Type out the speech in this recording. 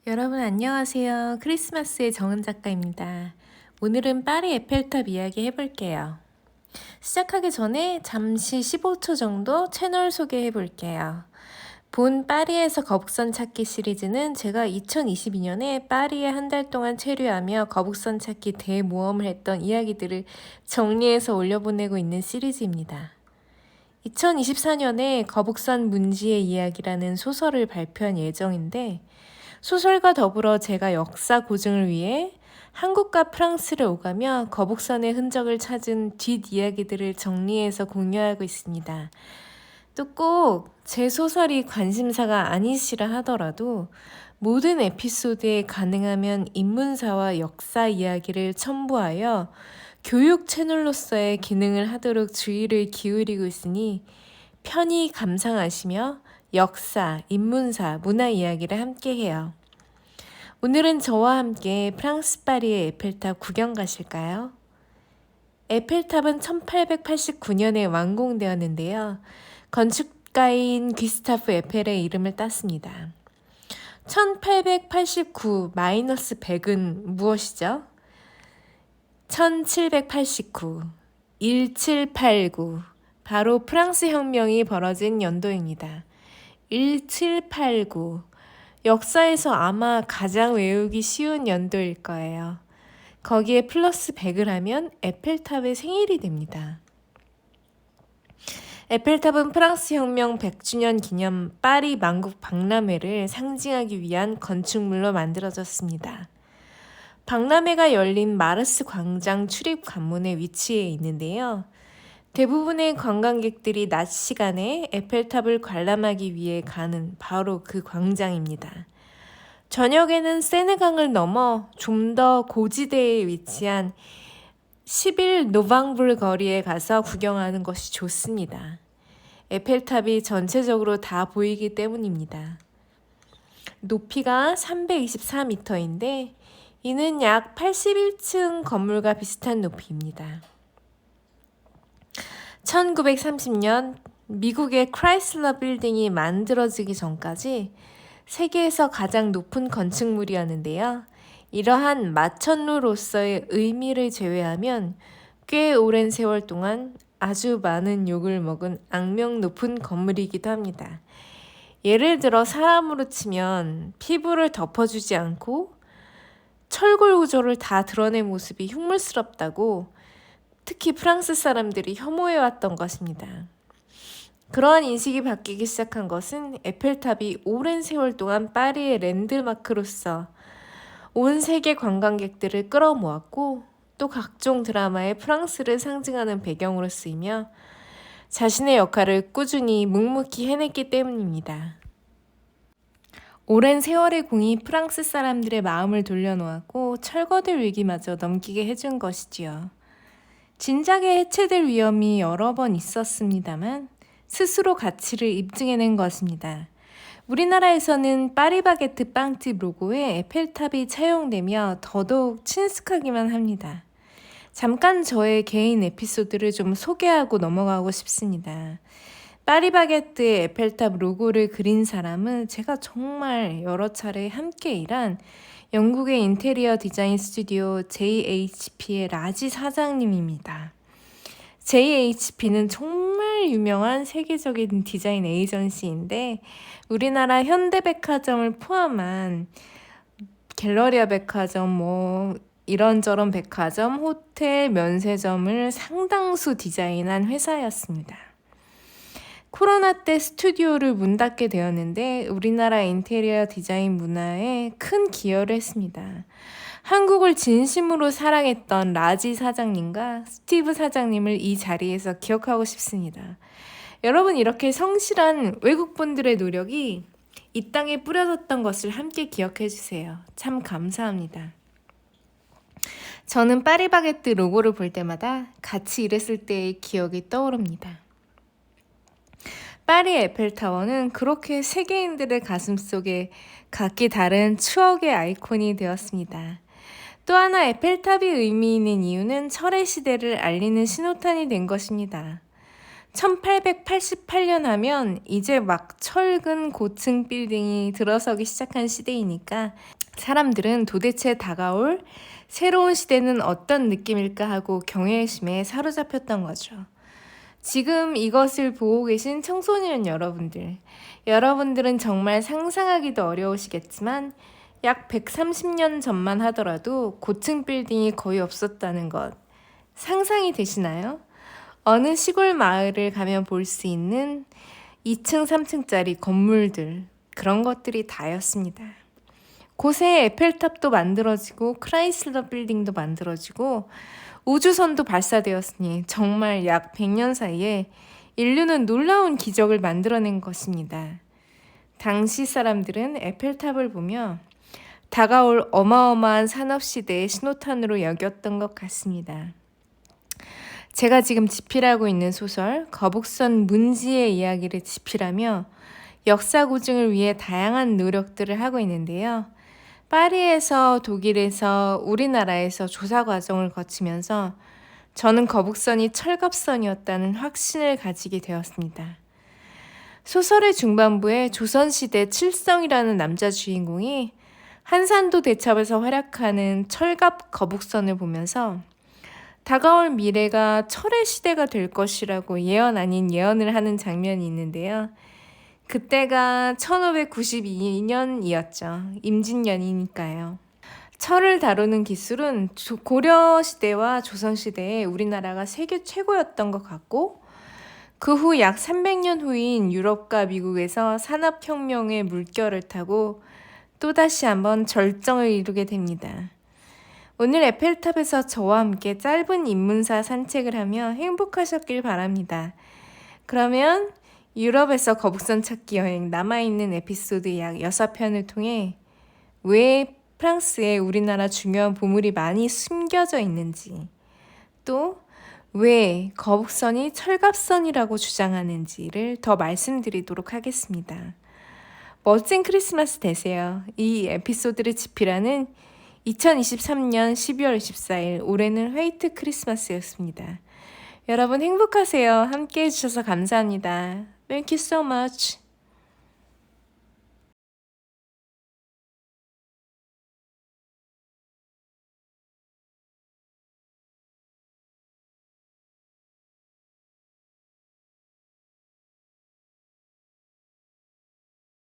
여러분 안녕하세요. 크리스마스의 정은 작가입니다. 오늘은 파리 에펠탑 이야기 해볼게요. 시작하기 전에 잠시 15초 정도 채널 소개해 볼게요. 본 파리에서 거북선 찾기 시리즈는 제가 2022년에 파리에 한 달 동안 체류하며 거북선 찾기 대모험을 했던 이야기들을 정리해서 올려보내고 있는 시리즈입니다. 2024년에 거북선 문지의 이야기라는 소설을 발표한 예정인데 소설과 더불어 제가 역사 고증을 위해 한국과 프랑스를 오가며 거북선의 흔적을 찾은 뒷이야기들을 정리해서 공유하고 있습니다. 또 꼭 제 소설이 관심사가 아니시라 하더라도 모든 에피소드에 가능하면 인문사와 역사 이야기를 첨부하여 교육 채널로서의 기능을 하도록 주의를 기울이고 있으니 편히 감상하시며 역사, 인문사, 문화 이야기를 함께 해요. 오늘은 저와 함께 프랑스 파리의 에펠탑 구경 가실까요? 에펠탑은 1889년에 완공되었는데요. 건축가인 귀스타프 에펠의 이름을 땄습니다. 1889-100은 무엇이죠? 1789, 1789, 바로 프랑스 혁명이 벌어진 연도입니다. 1789, 역사에서 아마 가장 외우기 쉬운 연도일 거예요. 거기에 플러스 100을 하면 에펠탑의 생일이 됩니다. 에펠탑은 프랑스 혁명 100주년 기념 파리 만국 박람회를 상징하기 위한 건축물로 만들어졌습니다. 박람회가 열린 마르스 광장 출입 관문에 위치해 있는데요. 대부분의 관광객들이 낮 시간에 에펠탑을 관람하기 위해 가는 바로 그 광장입니다. 저녁에는 세네강을 넘어 좀 더 고지대에 위치한 11 노방불 거리에 가서 구경하는 것이 좋습니다. 에펠탑이 전체적으로 다 보이기 때문입니다. 높이가 324m인데 이는 약 81층 건물과 비슷한 높이입니다. 1930년 미국의 크라이슬러 빌딩이 만들어지기 전까지 세계에서 가장 높은 건축물이었는데요. 이러한 마천루로서의 의미를 제외하면 꽤 오랜 세월 동안 아주 많은 욕을 먹은 악명 높은 건물이기도 합니다. 예를 들어 사람으로 치면 피부를 덮어주지 않고 철골 구조를 다 드러낸 모습이 흉물스럽다고 특히 프랑스 사람들이 혐오해왔던 것입니다. 그러한 인식이 바뀌기 시작한 것은 에펠탑이 오랜 세월 동안 파리의 랜드마크로서 온 세계 관광객들을 끌어모았고 또 각종 드라마에 프랑스를 상징하는 배경으로 쓰이며 자신의 역할을 꾸준히 묵묵히 해냈기 때문입니다. 오랜 세월의 공이 프랑스 사람들의 마음을 돌려놓았고 철거될 위기마저 넘기게 해준 것이지요. 진작에 해체될 위험이 여러 번 있었습니다만 스스로 가치를 입증해낸 것입니다. 우리나라에서는 파리바게트 빵집 로고에 에펠탑이 차용되며 더더욱 친숙하기만 합니다. 잠깐 저의 개인 에피소드를 좀 소개하고 넘어가고 싶습니다. 파리바게트의 에펠탑 로고를 그린 사람은 제가 정말 여러 차례 함께 일한 영국의 인테리어 디자인 스튜디오 JHP의 라지 사장님입니다. JHP는 정말 유명한 세계적인 디자인 에이전시인데 우리나라 현대백화점을 포함한 갤러리아 백화점, 이런저런 백화점, 호텔, 면세점을 상당수 디자인한 회사였습니다. 코로나 때 스튜디오를 문 닫게 되었는데 우리나라 인테리어 디자인 문화에 큰 기여를 했습니다. 한국을 진심으로 사랑했던 라지 사장님과 스티브 사장님을 이 자리에서 기억하고 싶습니다. 여러분, 이렇게 성실한 외국분들의 노력이 이 땅에 뿌려졌던 것을 함께 기억해 주세요. 참 감사합니다. 저는 파리바게뜨 로고를 볼 때마다 같이 일했을 때의 기억이 떠오릅니다. 파리 에펠타워는 그렇게 세계인들의 가슴속에 각기 다른 추억의 아이콘이 되었습니다. 또 하나 에펠탑이 의미 있는 이유는 철의 시대를 알리는 신호탄이 된 것입니다. 1888년 하면 이제 막 철근 고층 빌딩이 들어서기 시작한 시대이니까 사람들은 도대체 다가올 새로운 시대는 어떤 느낌일까 하고 경외심에 사로잡혔던 거죠. 지금 이것을 보고 계신 청소년 여러분들은 정말 상상하기도 어려우시겠지만 약 130년 전만 하더라도 고층 빌딩이 거의 없었다는 것 상상이 되시나요? 어느 시골 마을을 가면 볼 수 있는 2층, 3층짜리 건물들 그런 것들이 다였습니다. 곳에 에펠탑도 만들어지고 크라이슬러 빌딩도 만들어지고 우주선도 발사되었으니 정말 약 100년 사이에 인류는 놀라운 기적을 만들어낸 것입니다. 당시 사람들은 에펠탑을 보며 다가올 어마어마한 산업시대의 신호탄으로 여겼던 것 같습니다. 제가 지금 집필하고 있는 소설 거북선 문지의 이야기를 집필하며 역사 고증을 위해 다양한 노력들을 하고 있는데요. 파리에서 독일에서 우리나라에서 조사 과정을 거치면서 저는 거북선이 철갑선이었다는 확신을 가지게 되었습니다. 소설의 중반부에 조선시대 칠성이라는 남자 주인공이 한산도 대첩에서 활약하는 철갑 거북선을 보면서 다가올 미래가 철의 시대가 될 것이라고 예언 아닌 예언을 하는 장면이 있는데요. 그때가 1592년이었죠. 임진년이니까요. 철을 다루는 기술은 고려시대와 조선시대에 우리나라가 세계 최고였던 것 같고 그 후 약 300년 후인 유럽과 미국에서 산업혁명의 물결을 타고 또다시 한번 절정을 이루게 됩니다. 오늘 에펠탑에서 저와 함께 짧은 인문사 산책을 하며 행복하셨길 바랍니다. 그러면 유럽에서 거북선 찾기 여행 남아있는 에피소드 약 6편을 통해 왜 프랑스에 우리나라 중요한 보물이 많이 숨겨져 있는지 또 왜 거북선이 철갑선이라고 주장하는지를 더 말씀드리도록 하겠습니다. 멋진 크리스마스 되세요. 이 에피소드를 집필하는 2023년 12월 24일 올해는 화이트 크리스마스였습니다. 여러분 행복하세요. 함께 해주셔서 감사합니다. Thank you so much.